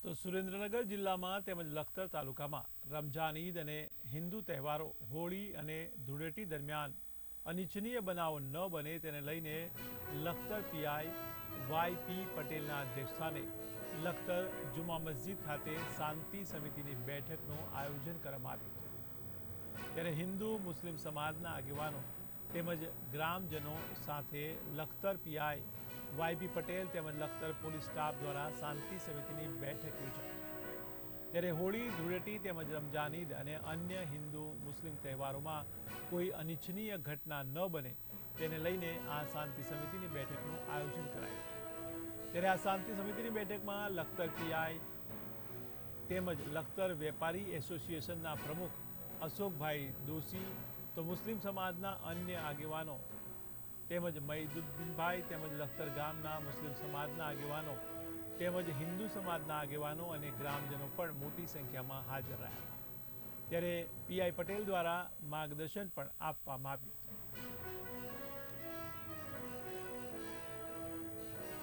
તો સુરેન્દ્રનગર જિલ્લામાં તેમજ લખતર તાલુકામાં રમઝાન ઈદ અને હિન્દુ તહેવારો હોળી અને ધૂળેટી દરમિયાન અનિચ્છનીય બનાવો ન બને તેને લઈને લખતર પીઆઈ વાય.પી. પટેલના અધ્યક્ષસ્થાને લખતર જુમા મસ્જિદ ખાતે શાંતિ સમિતિની બેઠકનું આયોજન કરવામાં આવ્યું હતું। ત્યારે હિન્દુ મુસ્લિમ સમાજના આગેવાનો તેમજ ગ્રામજનો સાથે લખતર પીઆઈ વાય.પી. પટેલ તેમજ લખતર પોલીસ સ્ટાફ દ્વારા શાંતિ સમિતિની બેઠક યોજાઈ। ત્યારે હોળી ધૂળેટી તેમજ રમઝાન ઈદ અને અન્ય હિન્દુ મુસ્લિમ તહેવારોમાં કોઈ અનિચ્છનીય ઘટના ન બને તેને લઈને આ શાંતિ સમિતિની બેઠકનું આયોજન કરાયું। ત્યારે આ શાંતિ સમિતિની બેઠકમાં લખતર પીઆઈ તેમજ લખતર વેપારી એસોસિએશનના પ્રમુખ અશોકભાઈ દોશી, તો મુસ્લિમ સમાજના અન્ય આગેવાનો તેમજ મહિદુદ્દીનભાઈ તેમજ લખતર ગામના મુસ્લિમ સમાજના આગેવાનો તેમજ હિન્દુ સમાજના આગેવાનો અને ગ્રામજનો પણ મોટી સંખ્યામાં હાજર રહ્યા। ત્યારે પીઆઈ પટેલ દ્વારા માર્ગદર્શન પણ આપવામાં આવ્યું હતું।